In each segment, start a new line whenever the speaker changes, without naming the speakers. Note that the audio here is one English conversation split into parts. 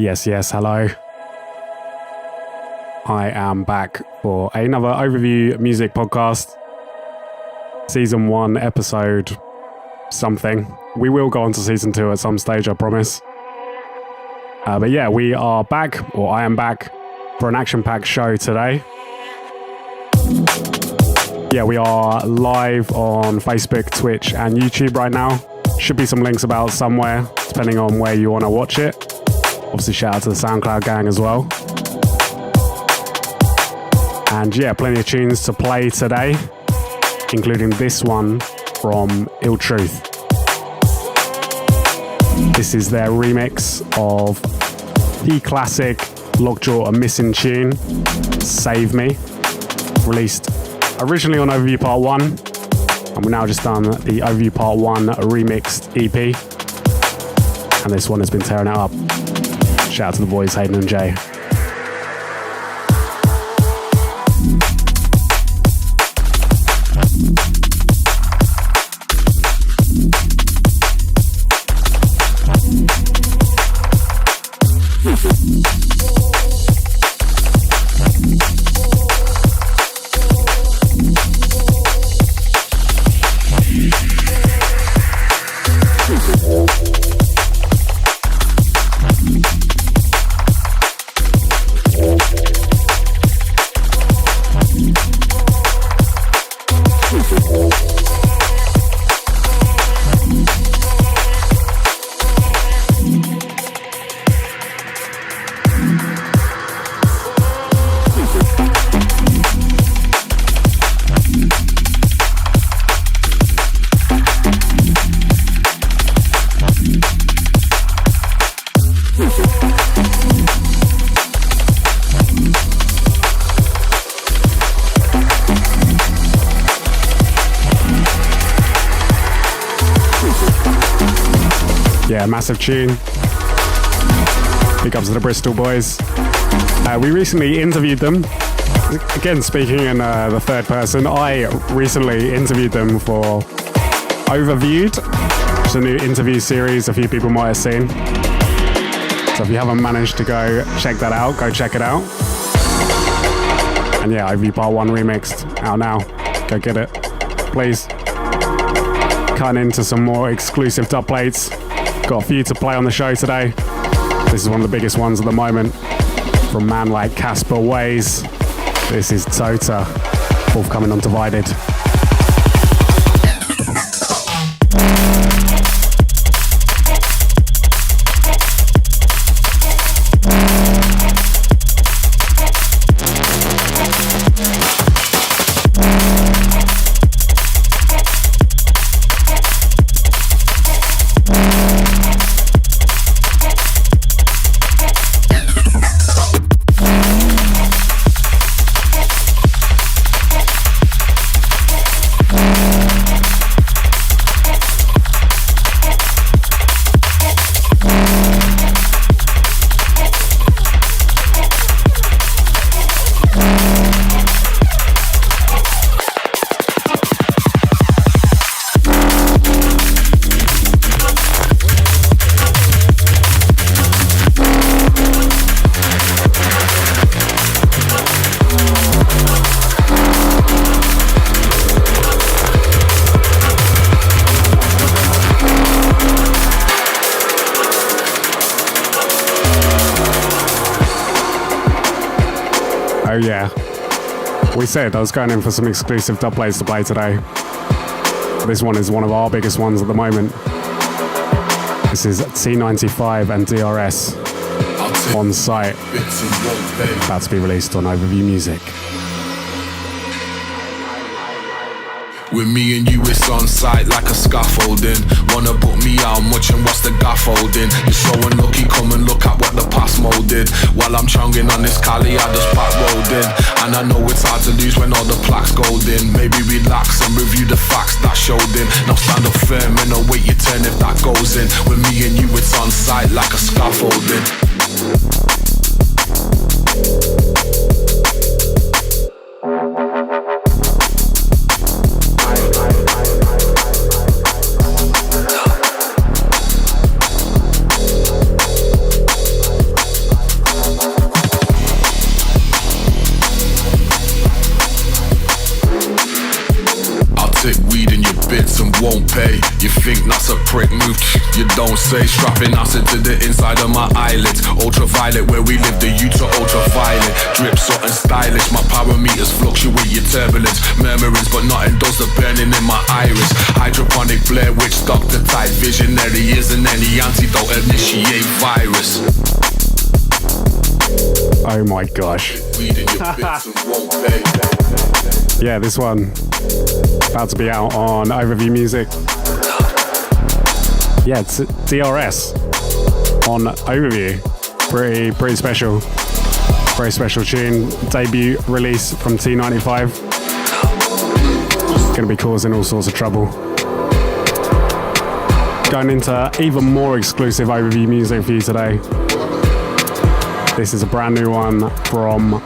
Yes, hello. I am back for another overview music podcast. Season 1, episode something. We will go on to season 2 at some stage, I promise. But yeah, we are back, or I am back, for an action-packed show today. Yeah, we are live on Facebook, Twitch, and YouTube right now. Should be some links about somewhere, depending on where you want to watch it. Obviously, shout out to the SoundCloud gang as well. And yeah, plenty of tunes to play today, including this one from Ill Truth. This is their remix of the classic Lockjaw and Missing tune, Save Me, released originally on Overview Part 1, and we've now just done the Overview Part 1 remixed EP, and this one has been tearing it up. Shout out to the boys, Hayden and Jay. Yeah, massive tune. Big ups to the Bristol boys. We recently interviewed them. Again, speaking in the third person, I recently interviewed them for Overviewed. It's a new interview series a few people might have seen. So if you haven't managed to go check that out, go check it out. And yeah, Overview Part 1 remixed, out now. Go get it, please. Cutting into some more exclusive dub plates. Got a few to play on the show today. This is one of the biggest ones at the moment. From man like Casper Ways. This is Tota, forthcoming on Divided. Oh yeah, we said I was going in for some exclusive dub plays to play today. This one is one of our biggest ones at the moment. This is T95 and DRS on site, about to be released on Overview Music.
With me and you it's on site like a scaffolding. Wanna put me out, I'm watching what's the gaffholding. You're so unlucky, come and look at what the past molded. While I'm chunging on this Cali, I just back rolled in. And I know it's hard to lose when all the plaques golden. Maybe relax and review the facts that showed in. Now stand up firm and await your turn if that goes in. With me and you it's on site like a scaffolding. bits and won't pay. You think that's a prick move? You don't say. Strapping acid to the inside of my eyelids. Ultraviolet, where we live, the youth are ultraviolet. Drip something stylish, my parameters fluctuate your turbulence. Murmurings, but nothing does the burning in my iris. Hydroponic Blair Witch, doctor type visionary. Isn't any antidote, initiate virus.
Oh my gosh. Yeah, this one about to be out on Overview Music. Yeah, it's DRS on Overview. Pretty special. Very special tune. Debut release from T95. Gonna be causing all sorts of trouble. Going into even more exclusive Overview music for you today. This is a brand new one from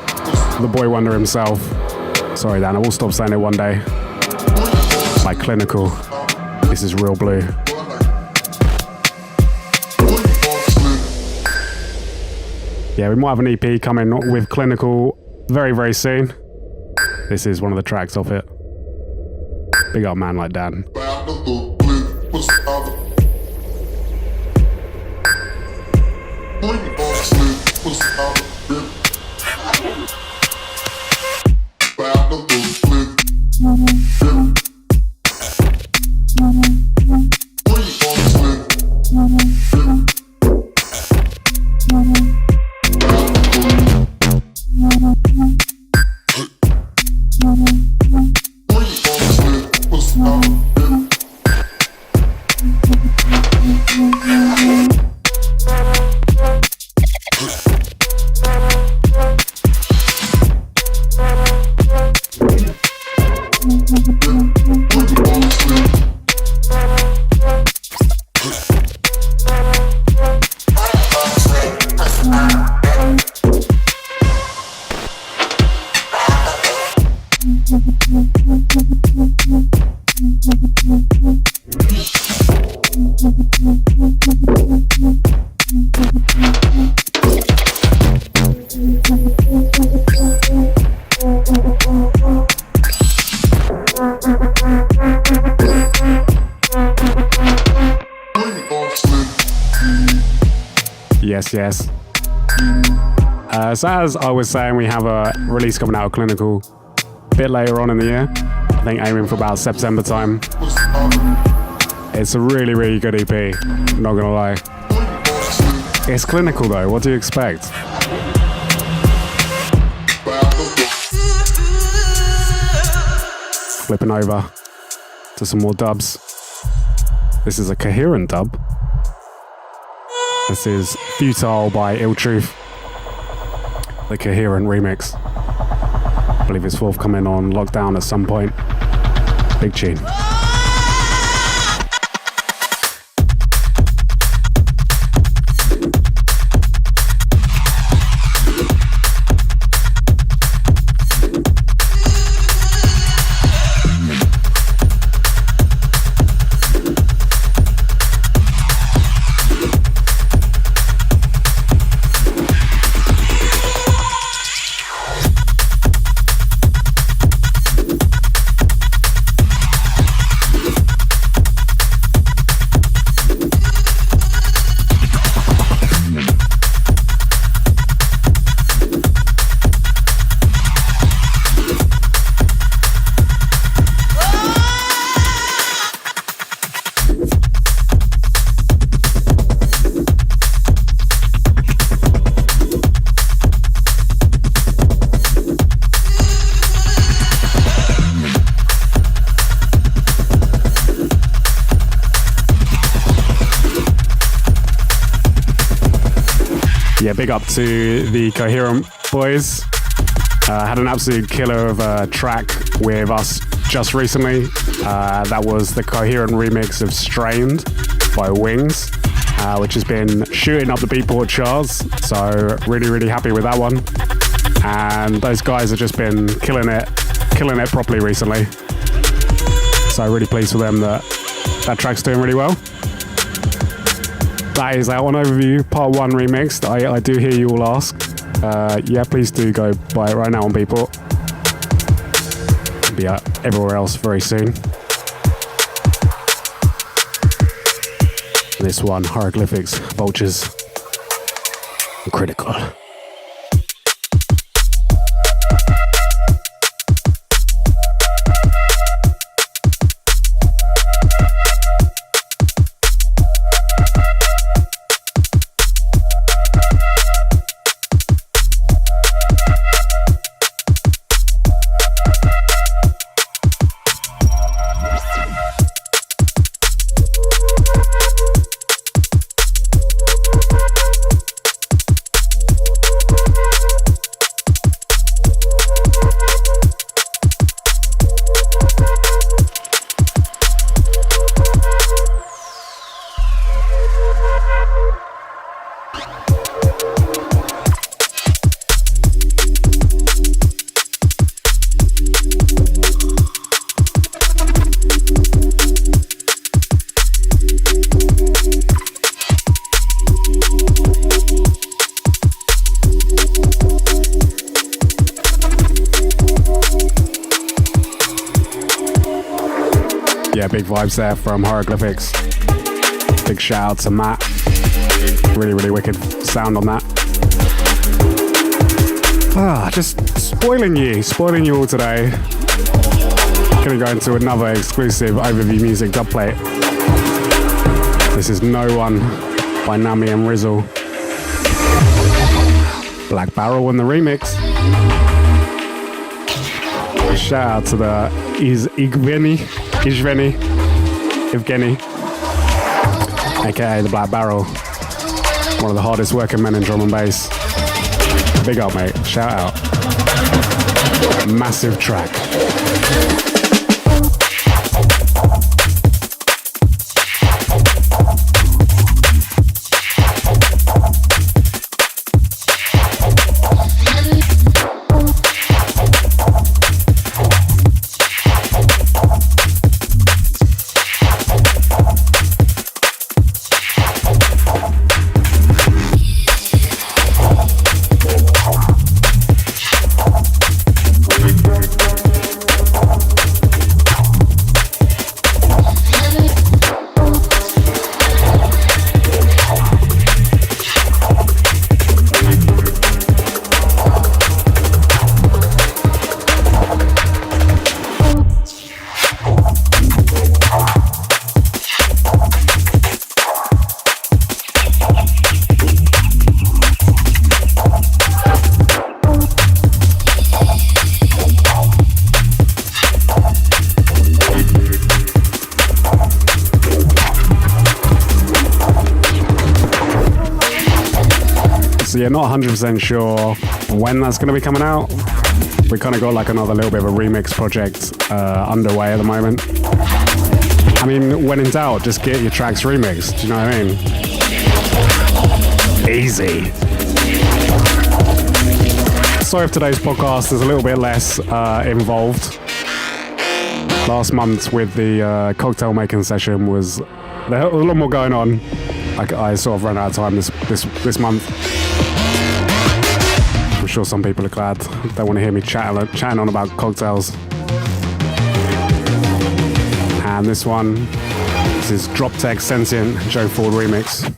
the boy wonder himself. Sorry, Dan, I will stop saying it one day. By Clinical. This is Real Blue. Yeah, we might have an EP coming with Clinical very, very soon. This is one of the tracks off it. Big up man like Dan. Yes. So as I was saying, we have a release coming out of Clinical a bit later on in the year. I think aiming for about September time. It's a really, really good EP, not gonna lie. It's Clinical though, what do you expect? Flipping over to some more dubs. This is a coherent dub. This is Futile by Ill Truth, the coherent remix. I believe it's forthcoming on Lockdown at some point. Big tune. Yeah, big up to the Coherent boys. Had an absolute killer of a track with us just recently. That was the Coherent remix of Strained by Wings, which has been shooting up the Beatport charts. So really, really happy with that one. And those guys have just been killing it properly recently. So really pleased for them that track's doing really well. That is out on Overview, Part 1 remixed. I do hear you all ask. Yeah, please do go buy it right now on Beatport. It'll be out everywhere else very soon. This one, Hieroglyphics, Vultures, Critical. Big vibes there from Hieroglyphics. Big shout out to Matt. Really, really wicked sound on that. Just spoiling you all today. Gonna go into another exclusive overview music dubplate. This is No One by Nami and Rizzle. Black Barrel on the remix. Shout out to the Evgeny, aka the Black Barrel, one of the hardest working men in drum and bass. Big up, mate. Shout out. Massive track. So yeah, not 100% sure when that's going to be coming out. We kind of got like another little bit of a remix project underway at the moment. I mean, when in doubt, just get your tracks remixed. Do you know what I mean? Easy. Sorry if today's podcast is a little bit less involved. Last month with the cocktail making session was there was a lot more going on. I sort of ran out of time this month. I'm sure some people are glad. They want to hear me chatting on about cocktails. And this is Drop Tech Sentient Joe Ford remix.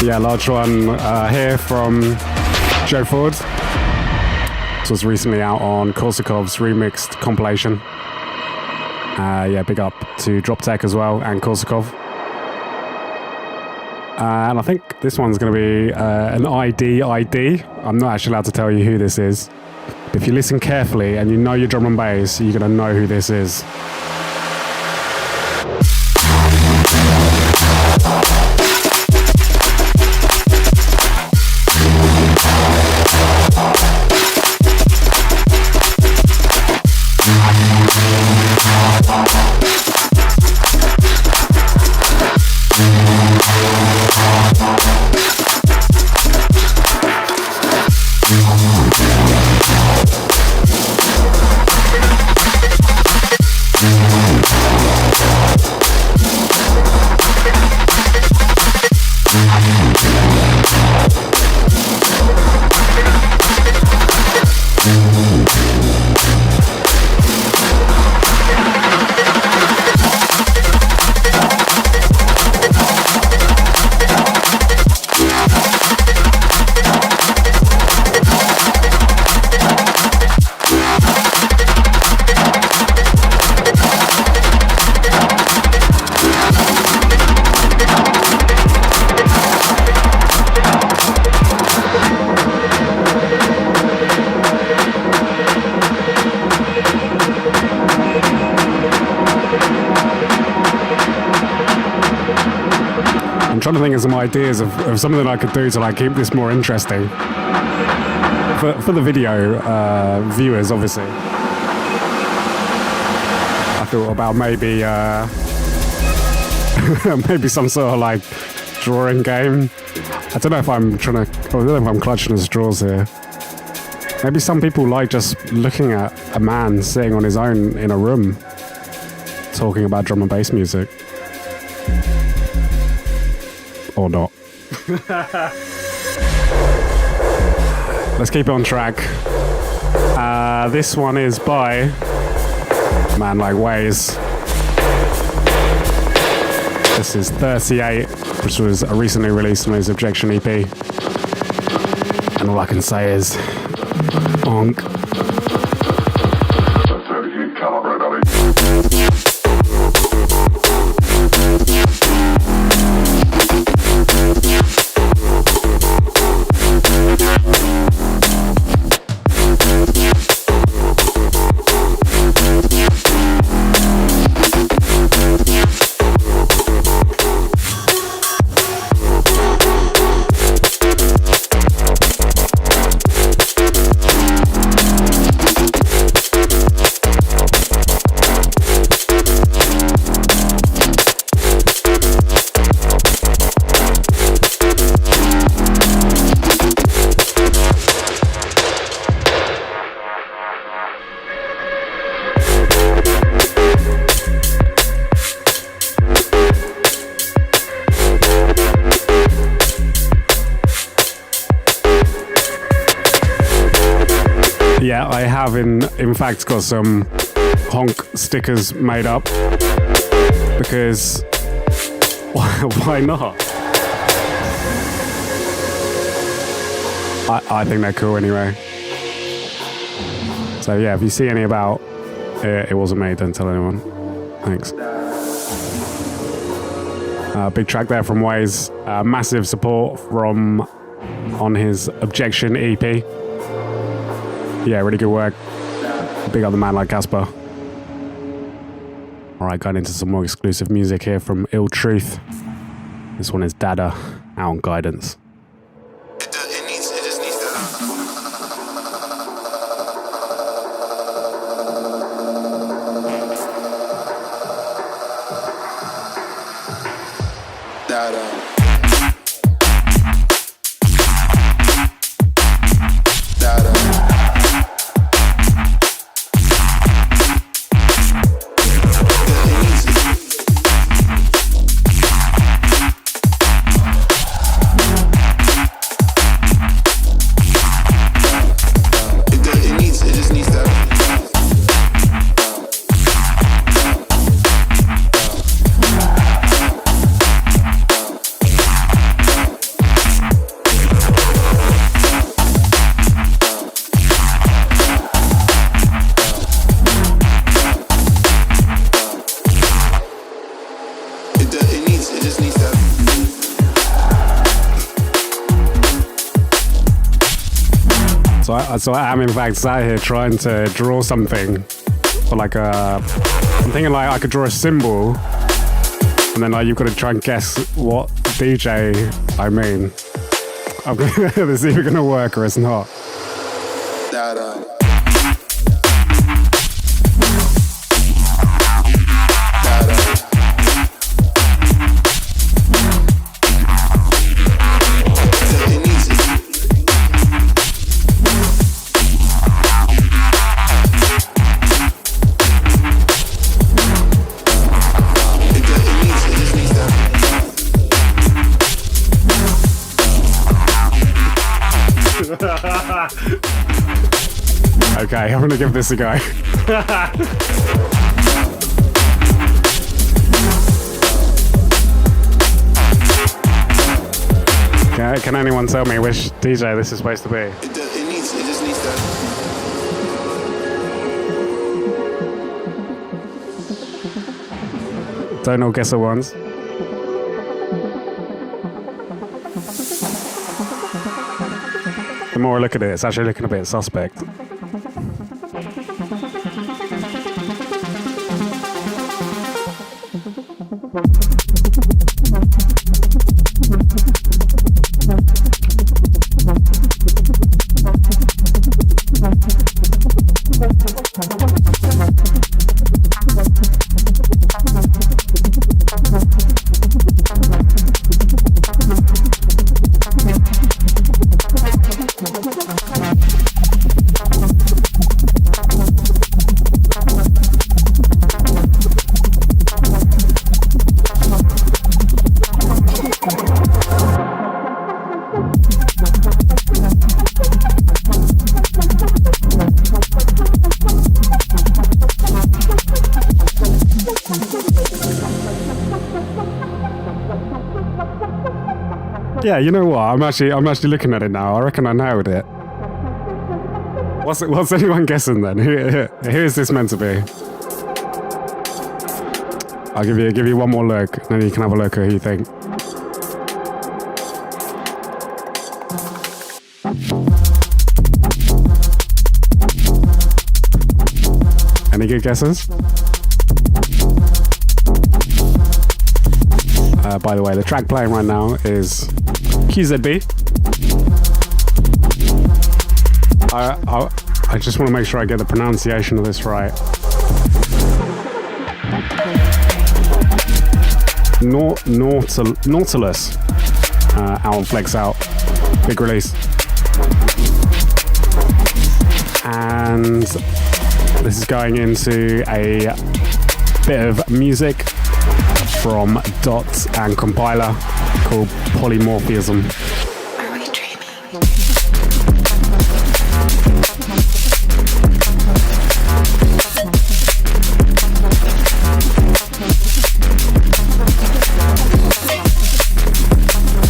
Yeah, large one here from Joe Ford. This was recently out on Korsakov's remixed compilation. Yeah, big up to Drop Tech as well and Korsakov. And I think this one's going to be an ID. I'm not actually allowed to tell you who this is. But if you listen carefully and you know your drum and bass, you're going to know who this is. I'm trying to think of some ideas of something I could do to like keep this more interesting for the video viewers, obviously. I thought about maybe maybe some sort of like drawing game. I don't know if I'm trying to. I don't know if I'm clutching at straws here. Maybe some people like just looking at a man sitting on his own in a room talking about drum and bass music. Or not. Let's keep it on track. This one is by a man like Waze. This is 38, which was recently released on his Objection EP. And all I can say is, onk. Yeah, I have in fact got some honk stickers made up because why not? I think they're cool anyway. So yeah, if you see any about it wasn't me, don't tell anyone. Thanks. Big track there from Waze. Massive support from on his Objection EP. Yeah, really good work. Big up the man like Casper. Alright, going into some more exclusive music here from Ill Truth. This one is Dada, out on Guidance. I am in fact sat here trying to draw something, or like I'm thinking like I could draw a symbol, and then like you've got to try and guess what DJ I mean. This is either gonna work or it's not. Okay, I'm gonna give this a go. Can anyone tell me which DJ this is supposed to be?
It just needs that.
Don't all guess at once. The more I look at it, it's actually looking a bit suspect. Yeah, you know what? I'm actually looking at it now. I reckon I nailed it. What's anyone guessing then? Who is this meant to be? I'll give you one more look, and then you can have a look at who you think. Any good guesses? By the way, the track playing right now is QZB. I just want to make sure I get the pronunciation of this right. Nautilus. Out Flex Out. Big release. And this is going into a bit of music from Dot and Compiler called Polymorphism.
Are we dreaming?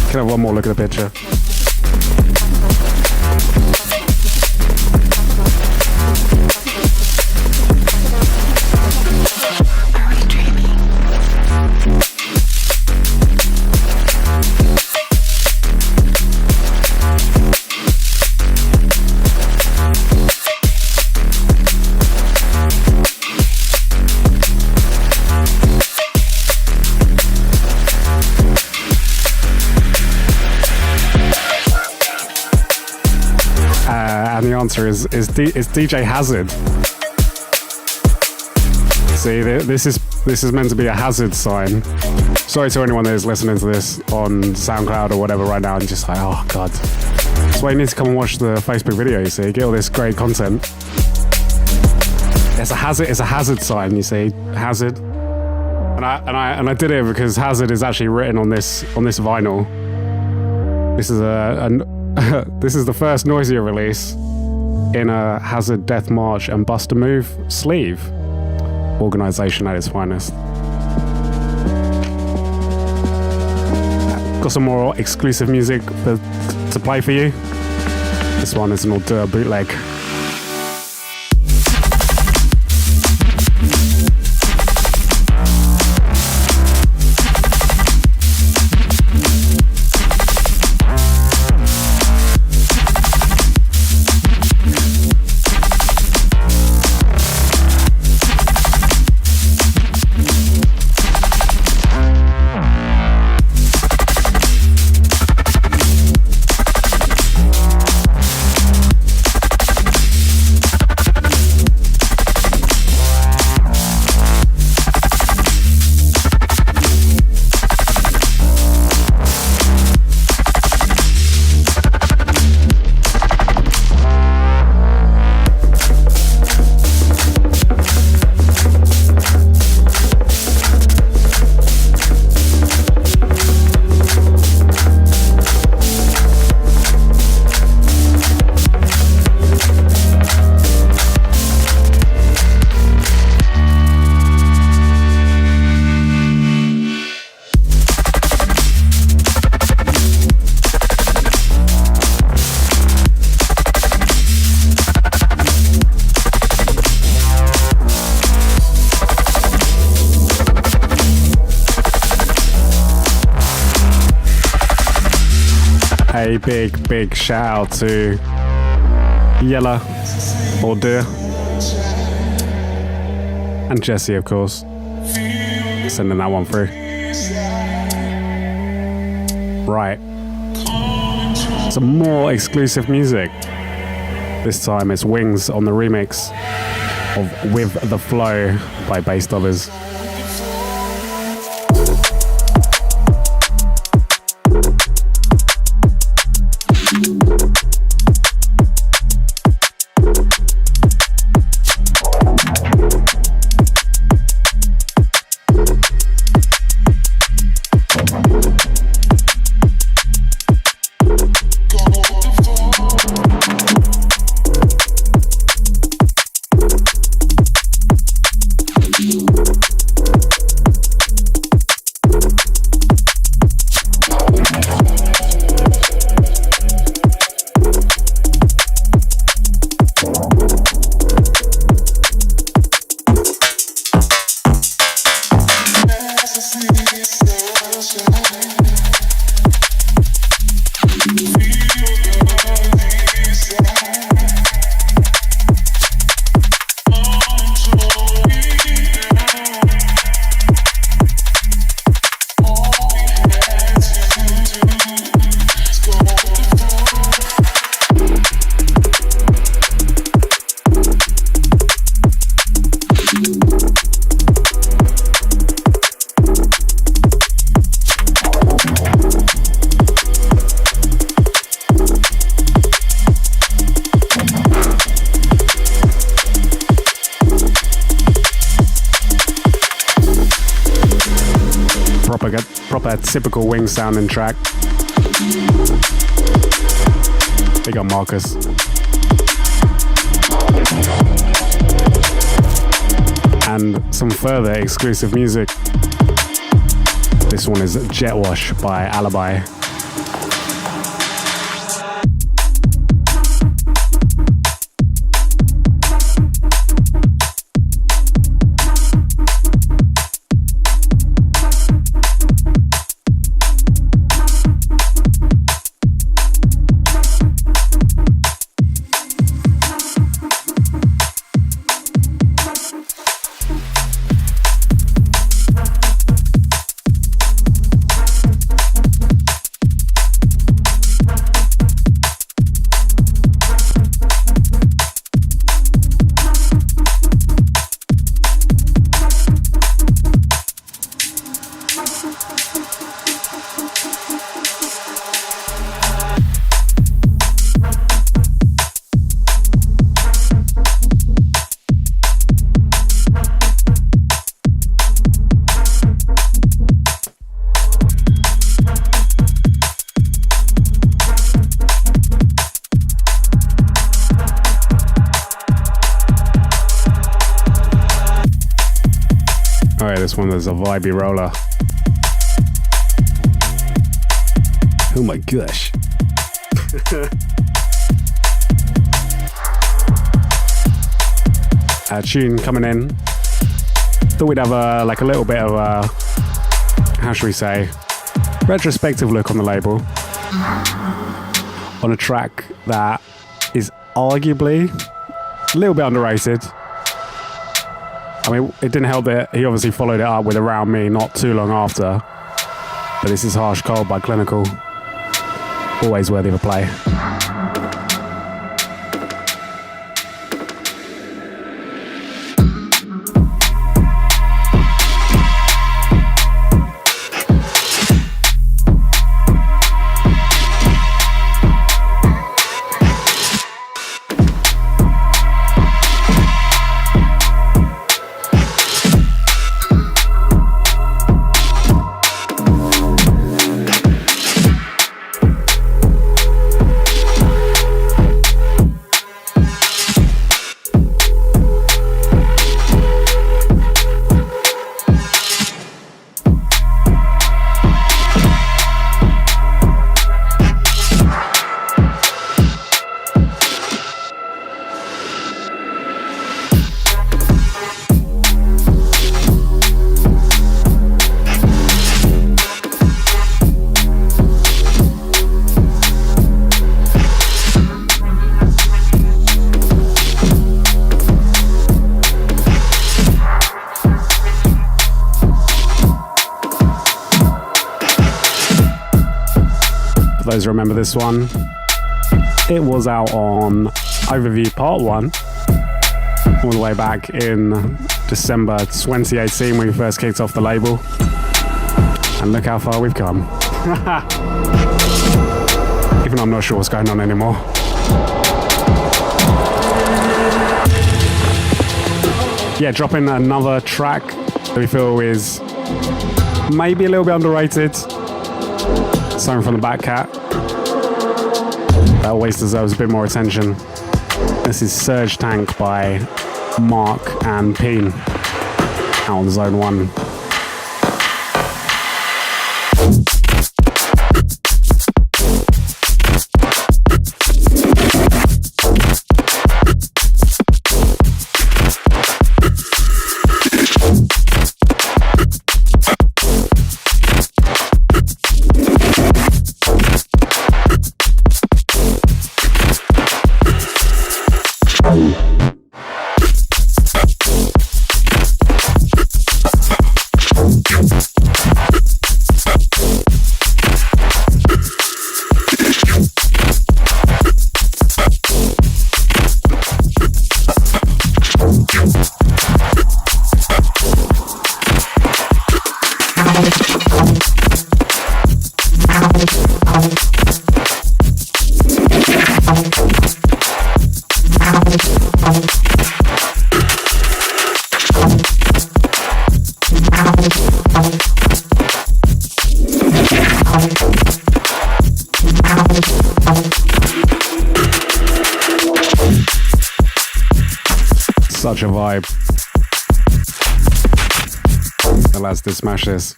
Can I have one more look at the picture? And the answer is DJ Hazard. See, this is meant to be a hazard sign. Sorry to anyone that is listening to this on SoundCloud or whatever right now and just like, oh god. That's why you need to come and watch the Facebook video. You see, get all this great content. It's a hazard sign. You see, hazard. And I did it because hazard is actually written on this vinyl. This is this is the first Noisia release in a Hazard Death March and Bust a Move sleeve. Organisation at its finest. Got some more exclusive music to play for you. This one is an auteur bootleg. a big shout out to Yella or Dear and Jesse, of course, sending that one through. Right, some more exclusive music. This time it's Wings on the remix of With the Flow by Bass Dollars. Proper typical Wing sounding track. Big up Marcus. And some further exclusive music. This one is Jet Wash by Alibi. This one is a vibey roller. Oh my gosh. A tune coming in. Thought we'd have a little bit of a, how should we say, retrospective look on the label. On a track that is arguably a little bit underrated. I mean, it didn't help that he obviously followed it up with Around Me not too long after. But this is Harsh Cold by Clinical. Always worthy of a play. those who remember this one, it was out on Overview Part 1, all the way back in December 2018 when we first kicked off the label. And look how far we've come. Even though I'm not sure what's going on anymore. Yeah, dropping another track that we feel is maybe a little bit underrated. Something from the Back Cat that always deserves a bit more attention. This is Surge Tank by Mark and Peen out on Zone 1. Such a vibe. The lads did smash this.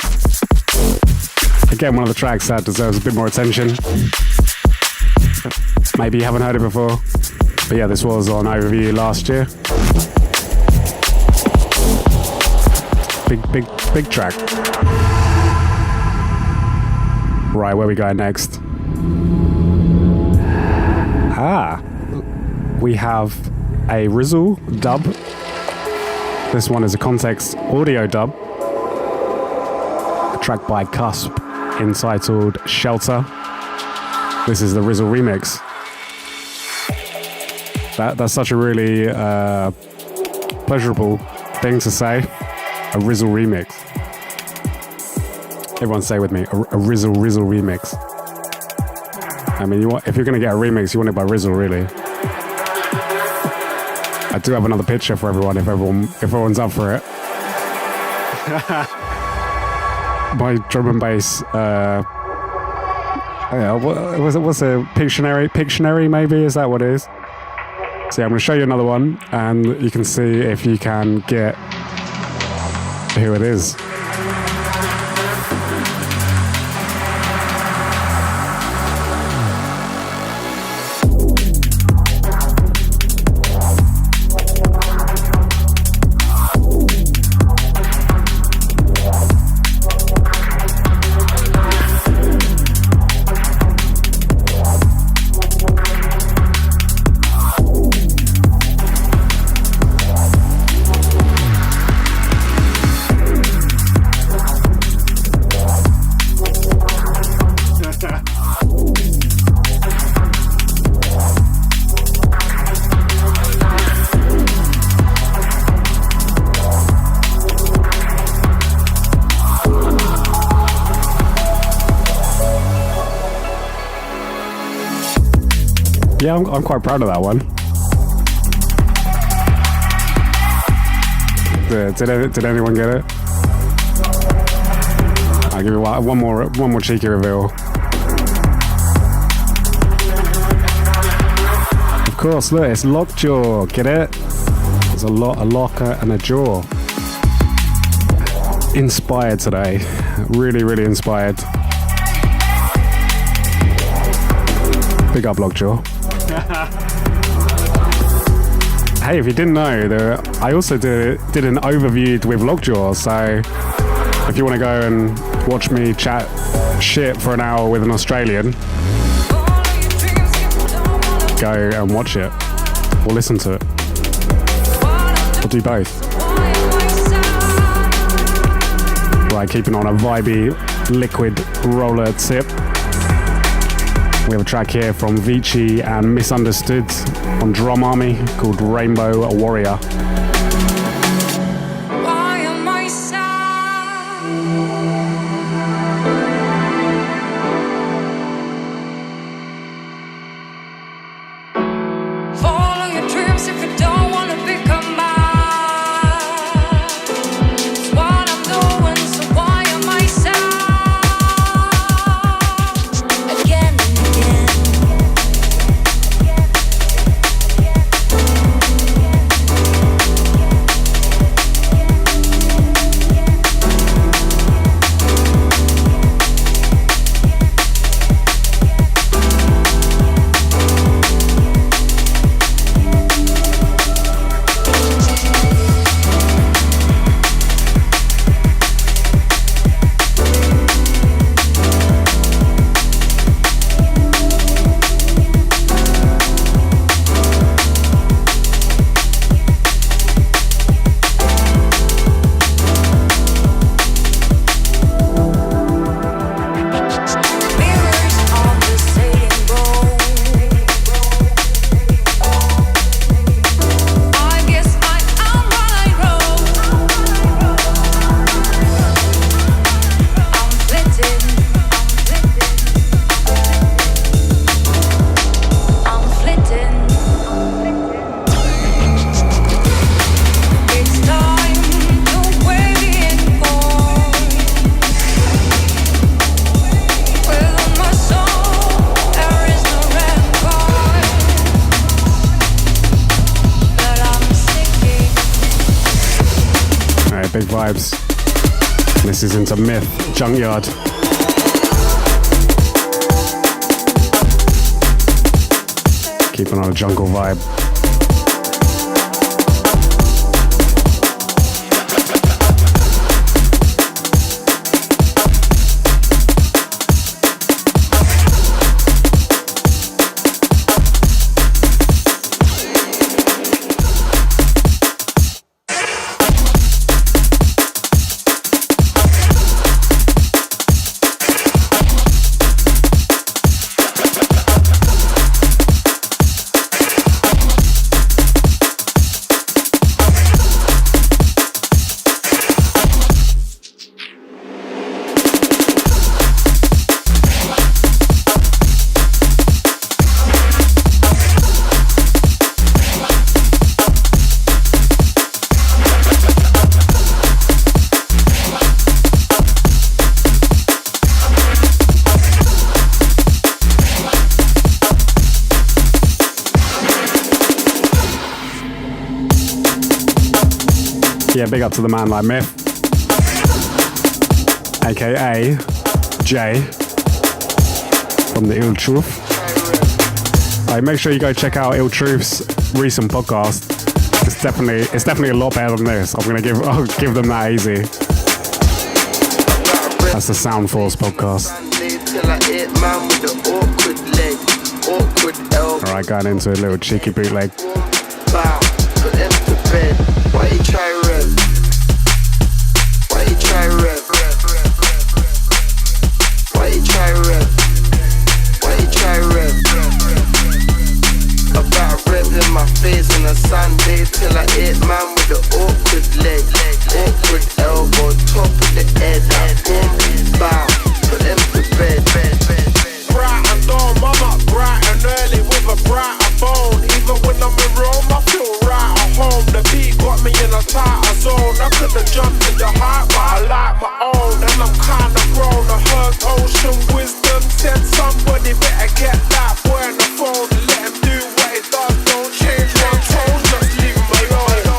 Again, one of the tracks that deserves a bit more attention. Maybe you haven't heard it before. But yeah, this was on Overview last year. Big track. Right, where we going next? We have a Rizzle dub. This one is a Context audio dub. A track by Cusp entitled Shelter. This is the Rizzle remix. That's such a really pleasurable thing to say. A Rizzle remix. Everyone say with me, a Rizzle remix. I mean, if you're going to get a remix, you want it by Rizzle, really. I do have another picture for everyone if everyone's up for it. My drum and bass. What's a Pictionary? Maybe is that what it is? So yeah, I'm going to show you another one, and you can see if you can get who it is. Yeah, I'm quite proud of that one. Did anyone get it? I'll give you one more cheeky reveal. Of course, look, it's Lockjaw. Get it? There's a locker and a jaw. Inspired today. Really, really inspired. Big up, Lockjaw. Hey, if you didn't know, I also did an overview with Lockjaw, so if you want to go and watch me chat shit for an hour with an Australian, go and watch it, or listen to it, or do both. Right, keeping on a vibey liquid roller tip. We have a track here from Vici and Misunderstood on Drum Army called Rainbow Warrior. Big vibes. This is into Myth, Junkyard. Keeping on a jungle vibe. Yeah, big up to the man like Myth, aka Jay from the Ill Truth. Make sure you go check out Ill Truth's recent podcast. It's definitely a lot better than this. I'll give them that easy. That's the Sound Force podcast. All right, going into a little cheeky bootleg.
Why you try rev? Why you try rev? Why you try rev? Why you try rev? About rev in my face on a Sunday till I ate man with the awkward leg, awkward elbow, top of the head, boom, bow, put him to bed. Bright and dawn, I'm up bright and early with a brighter phone. Even when I'm in Rome, I feel right at home. The beat got me in a tighter zone. I could've jumped in the heart, but I like my own. And I'm kinda grown. I heard ocean wisdom said somebody better get that boy on the phone. Let him do what he does. Don't change one tone, just leave him alone.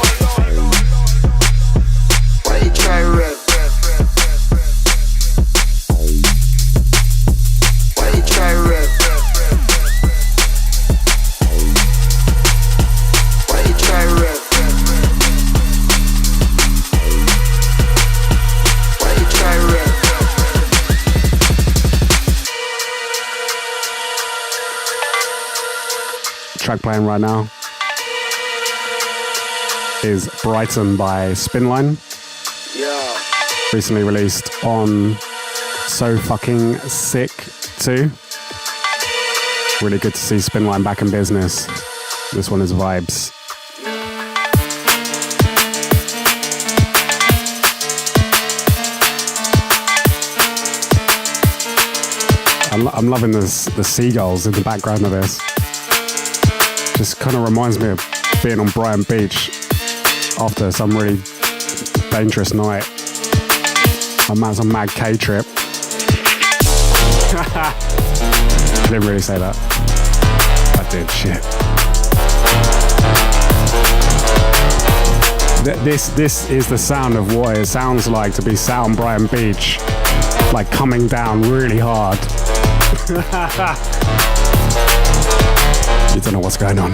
Why you try rev? Why you try rev? Why you try rev? Why you try rev?
Track playing right now is Brighton by Spinline.
Yeah.
Recently released on So Fucking Sick 2. Really good to see Spinline back in business. This one is Vibes. I'm loving the seagulls in the background of this. Just kind of reminds me of being on Brighton Beach after some really dangerous night. I'm on some mad K trip. I didn't really say that. I did, shit. This is the sound of what it sounds like to be sat on Brighton Beach, like coming down really hard. You don't know what's going on.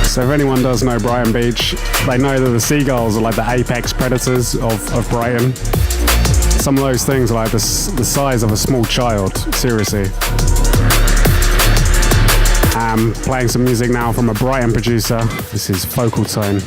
So if anyone does know Brighton Beach, they know that the seagulls are like the apex predators of Brighton. Some of those things are like the size of a small child, seriously. I'm playing some music now from a Brighton producer. This is Focal Tone.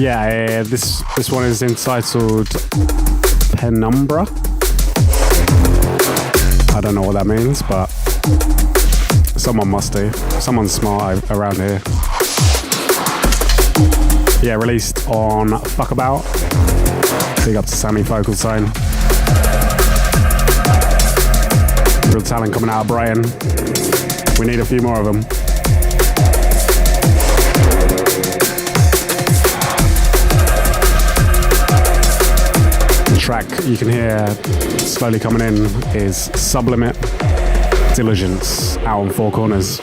Yeah, this one is entitled Penumbra. I don't know what that means, but someone must do. Someone's smart around here. Yeah, released on Fuckabout. Big up to Sammy Focal Tone. Real talent coming out of Brighton. We need a few more of them. Track you can hear slowly coming in is Sublimate Diligence, out on Four Corners.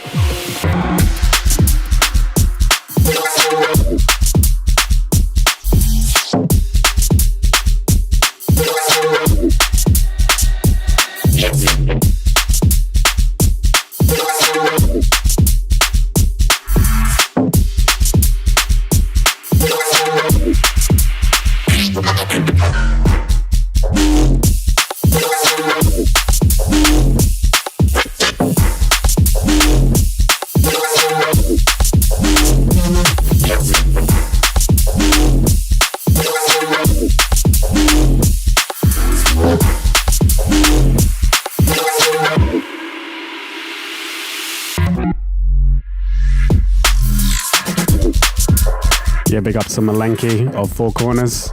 Yeah, big up to Malenki of Four Corners.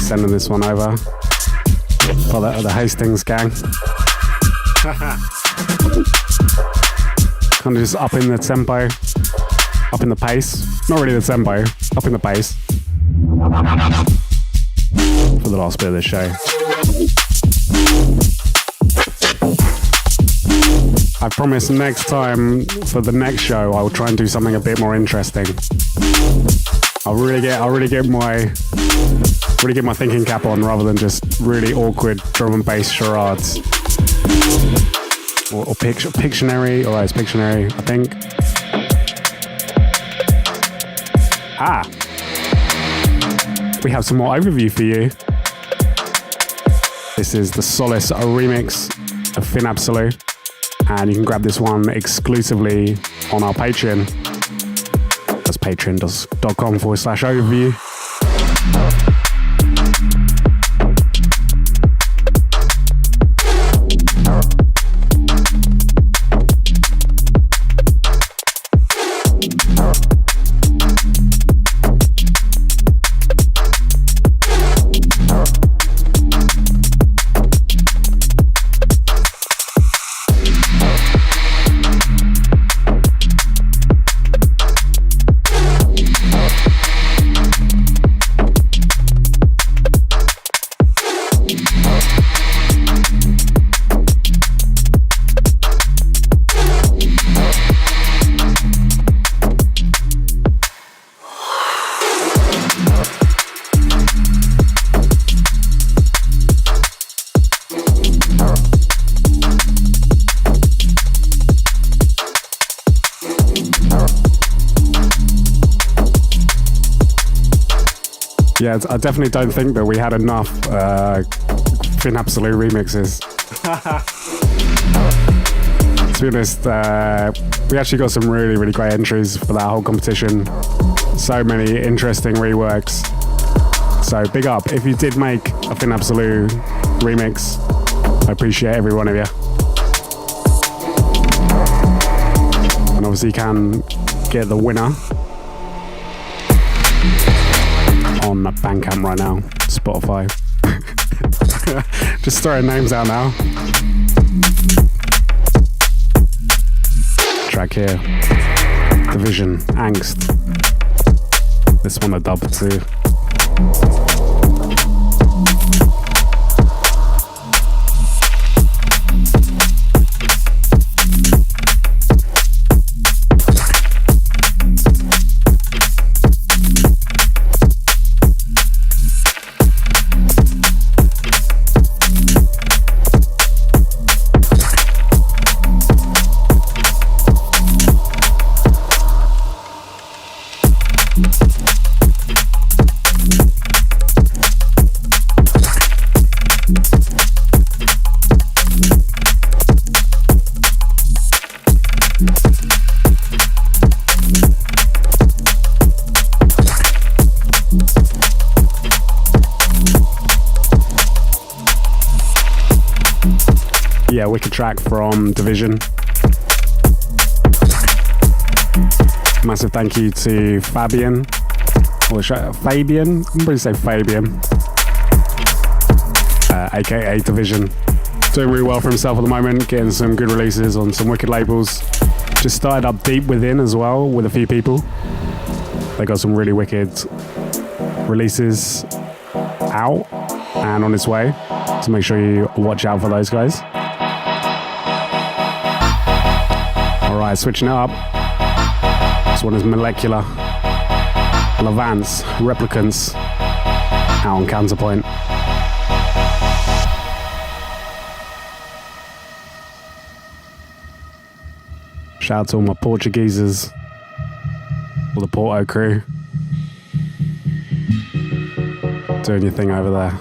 Sending this one over. For the Hastings gang. Kind of just up in the tempo. Up in the pace. Not really the tempo. Up in the pace. For the last bit of the show. I promise next time, for the next show, I will try and do something a bit more interesting. I'll really get my thinking cap on rather than just really awkward drum and bass charades. Or Pictionary. Alright, it's Pictionary, I think. we have some more overview for you. This is the Solace remix of Finn Absolute, and you can grab this one exclusively on our Patreon. That's patreon.com/overview. Yeah, I definitely don't think that we had enough Finn Absolute remixes. To be honest, we actually got some really, really great entries for that whole competition. So many interesting reworks. So big up. If you did make a Finn Absolute remix, I appreciate every one of you. And obviously you can get the winner on Bandcamp right now, Spotify. Just throwing names out now. Track here, Division, Angst. This one a dub too. Yeah, wicked track from Division. Massive thank you to Fabian. Or Fabian? I'm probably say Fabian. AKA Division. Doing really well for himself at the moment, getting some good releases on some wicked labels. Just started up Deep Within as well with a few people. They got some really wicked releases out and on its way. So make sure you watch out for those guys. Alright, switching it up. This one is Molecular. Levance, Replicants, out on Counterpoint. Shout out to all my Portuguesers, all the Porto crew. Doing your thing over there.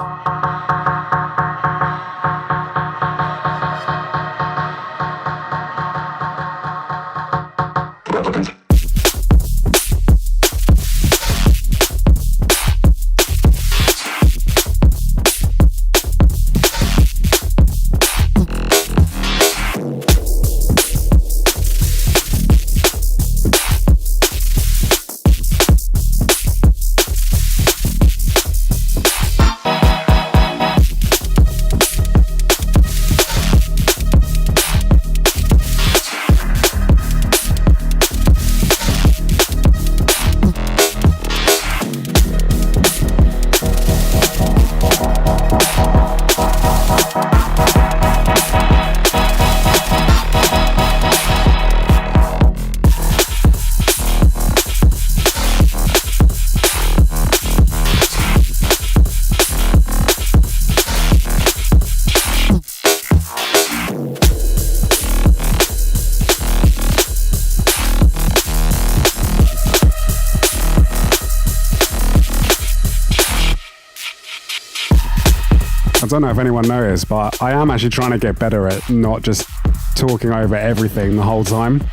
don't know if anyone noticed, but I am actually trying to get better at not just talking over everything the whole time.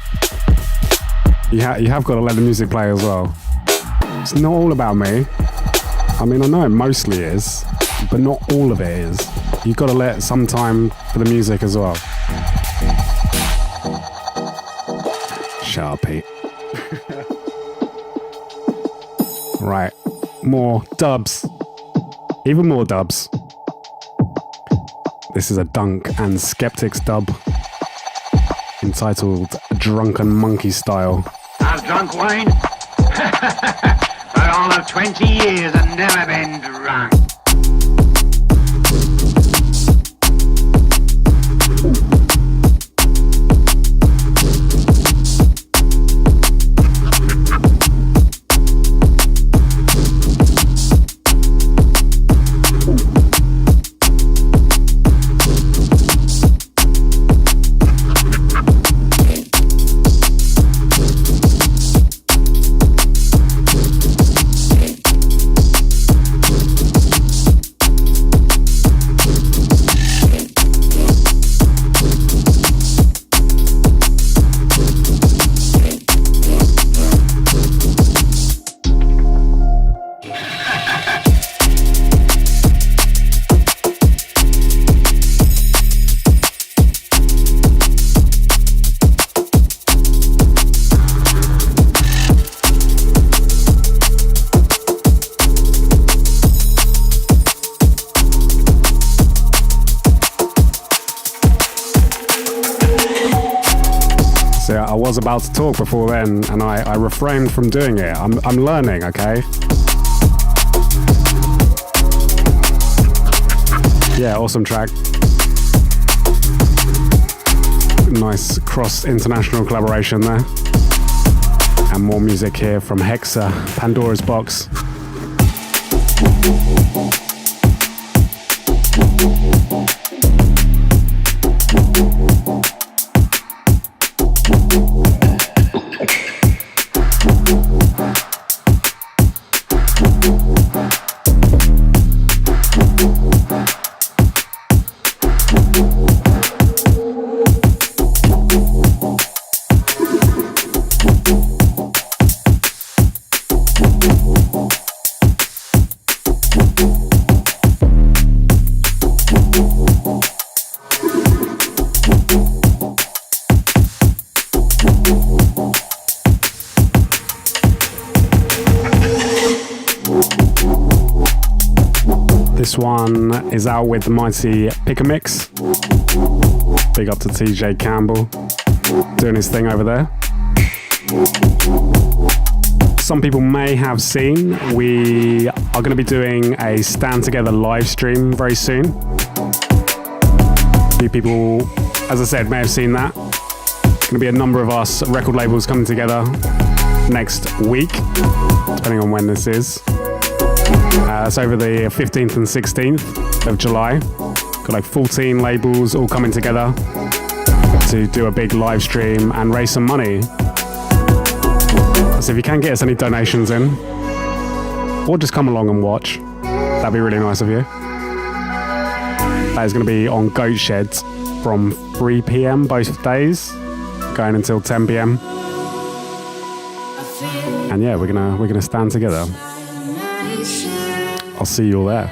You have got to let the music play as well. It's not all about me. I mean, I know it mostly is, but not all of it is. You've got to let some time for the music as well. Shut up, Pete. Right, more dubs. Even more dubs. This is a Dunk and Skeptics dub entitled Drunken Monkey Style.
I've drunk wine for all of 20 years and never been drunk.
I was about to talk before then, and I refrained from doing it. I'm learning, okay? Yeah, awesome track. Nice cross-international collaboration there. And more music here from Hexa, Pandora's Box. This one is out with the mighty Pick a Mix. Big up to TJ Campbell doing his thing over there. Some people may have seen we are going to be doing a Stand Together live stream very soon. A few people, as I said, may have seen that. Going to be a number of us record labels coming together next week, depending on when this is. It's over the 15th and 16th of July. Got like 14 labels all coming together to do a big live stream and raise some money. So if you can get us any donations in, or just come along and watch, that'd be really nice of you. That is going to be on Goat Sheds from 3 p.m. both days, going until 10 p.m. And yeah, we're gonna stand together. I'll see you all there.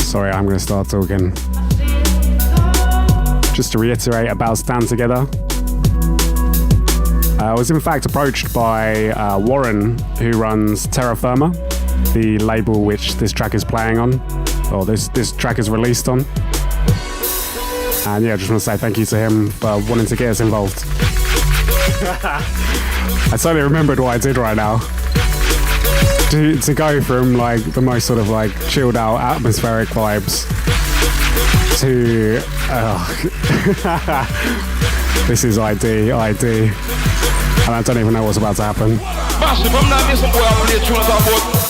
Sorry, I'm going to start talking. Just to reiterate about Stand Together. I was in fact approached by Warren, who runs Terra Firma. the label which this track is playing on, or this track is released on. And yeah, I just want to say thank you to him for wanting to get us involved. I suddenly remembered what I did right now. To go from like the most sort of like chilled out atmospheric vibes to this is ID, and I don't even know what's about to happen.
Massive, I'm not missing boy, I'm play tunes about.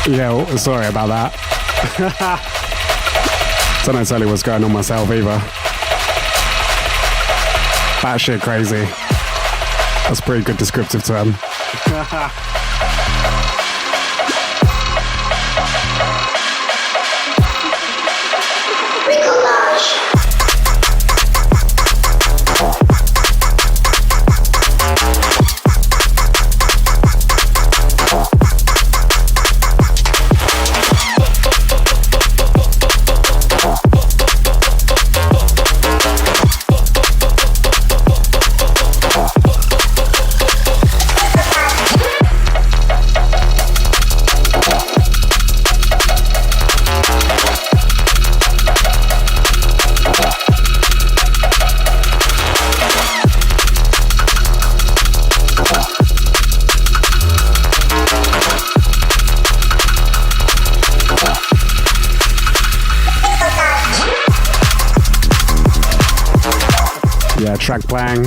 Yeah, sorry about that. Don't know exactly what's going on myself either. Batshit crazy. That's a pretty good descriptive term. Track playing.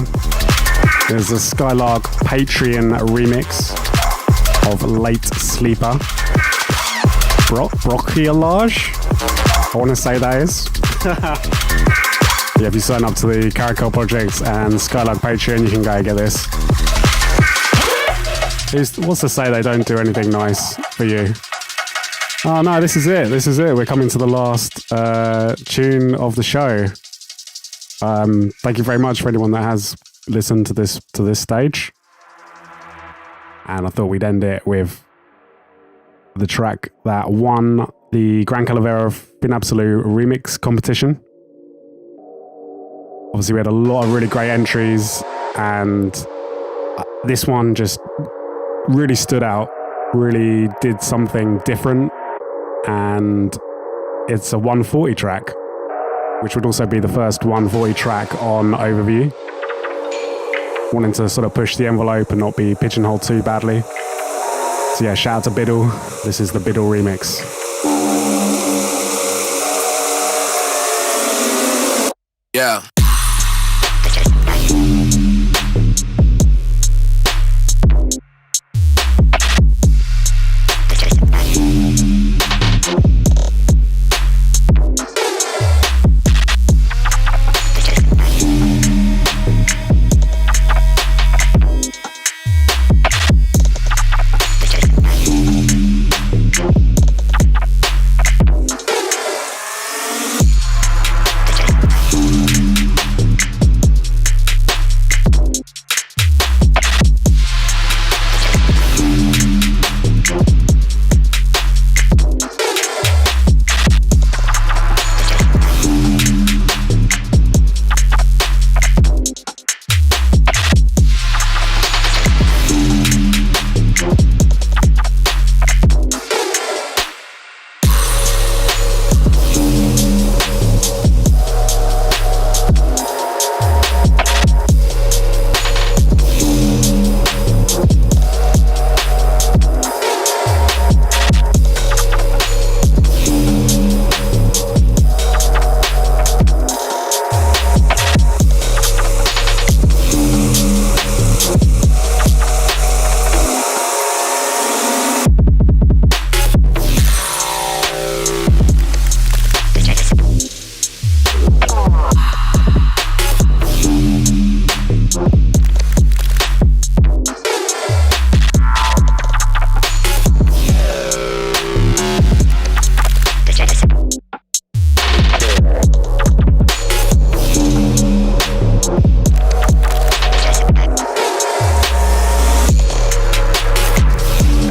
There's a Skylark Patreon remix of Late Sleeper. Broccolage? I want to say that is. Yeah, if you sign up to the Caracal Project and Skylark Patreon, you can go and get this. What's to say they don't do anything nice for you? Oh no, this is it. We're coming to the last tune of the show. Thank you very much for anyone that has listened to this stage. And I thought we'd end it with the track that won the Grand Calavera Fin Absolute remix competition. Obviously, we had a lot of really great entries, and this one just really stood out, really did something different, and it's a 140 track, which would also be the first 140 track on Overview. Wanting to sort of push the envelope and not be pigeonholed too badly. So yeah, shout out to Biddle. This is the Biddle remix.
Yeah.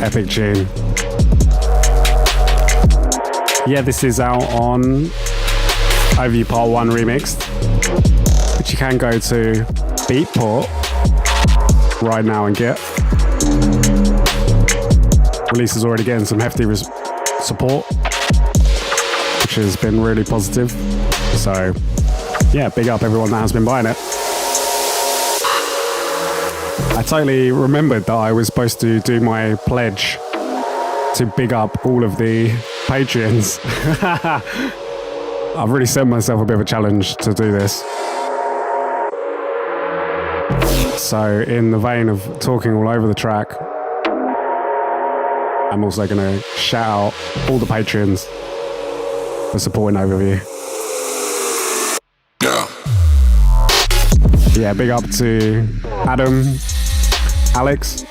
Epic tune. Yeah, this is out on Overview Part 1 Remixed, which you can go to Beatport right now and get. Release is already getting some hefty support, which has been really positive. So, yeah, big up everyone that has been buying it. I totally remembered that I was supposed to do my pledge to big up all of the Patreons. I've really set myself a bit of a challenge to do this. So in the vein of talking all over the track, I'm also going to shout out all the Patreons for supporting Overview. Yeah, big up to Adam, Alex,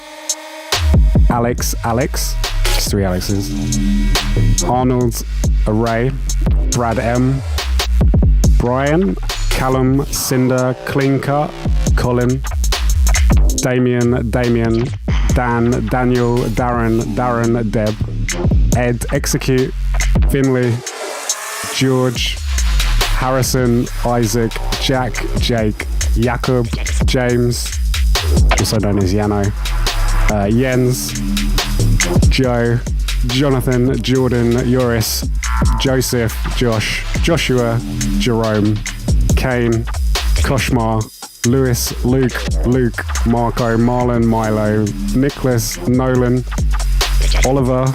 just 3 Alexes, Arnold, Array, Brad M, Brian, Callum, Cinder, Clean Cut, Colin, Damien, Dan, Daniel, Darren, Deb, Ed, Execute, Finley, George, Harrison, Isaac, Jack, Jake, Jakob, James, also known as Yano, Jens, Joe, Jonathan, Jordan, Joris, Joseph, Josh, Joshua, Jerome, Kane, Koshmar, Lewis, Luke, Marco, Marlon, Milo, Nicholas, Nolan, Oliver,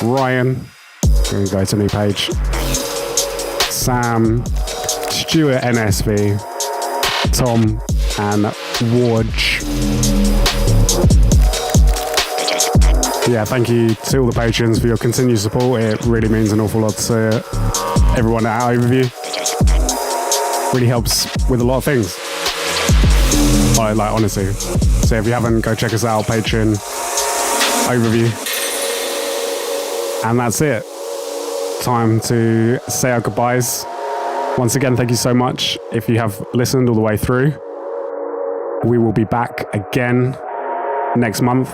Ryan, going to go to a new page, Sam, Stuart NSV, Tom, and Wodge. Yeah, thank you to all the patrons for your continued support. It really means an awful lot to everyone at Overview. Really helps with a lot of things. Like honestly. So if you haven't, go check us out, Patreon, Overview. And that's it. Time to say our goodbyes. Once again, thank you so much if you have listened all the way through. We will be back again next month.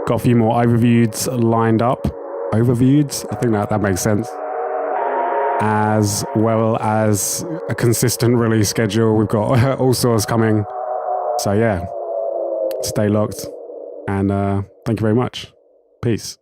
Got a few more overviews lined up. Overviews? I think that makes sense. As well as a consistent release schedule. We've got all sorts coming. So yeah, stay locked. And thank you very much. Peace.